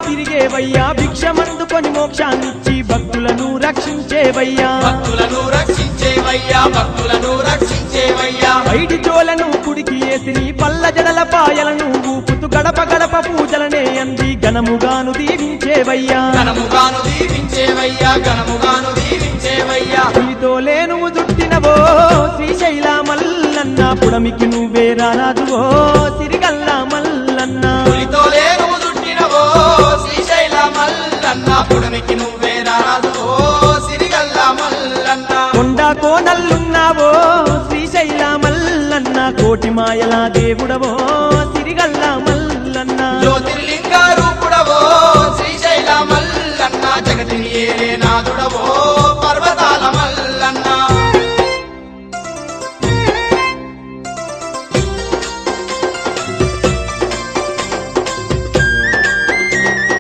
తిరిగేవయ్యా భిక్షమందుకొని మోక్షాన్నిచ్చి భక్తులను రక్షించేవయ్యా ఐడి చోలను కుడికి ఏసిని పల్ల జడల పాయలను ఊపుతూ గడప గడప పూజలనే అంది ఘనముగాను దీవించేవయ్యా పులితో లేను దుట్టినవో శ్రీశైల మల్లన్న పుడమికి నువ్వే రారాజువో సిరిగల్ల మల్లన్న పులితో లేను దుట్టినవో శ్రీశైల మల్లన్న పుడమికి నువ్వే రారాజువో సిరిగల్ల మల్లన్న కొండ కోనల్లున్నావో శ్రీశైల మల్లన్న కోటి మాయల దేవుడవో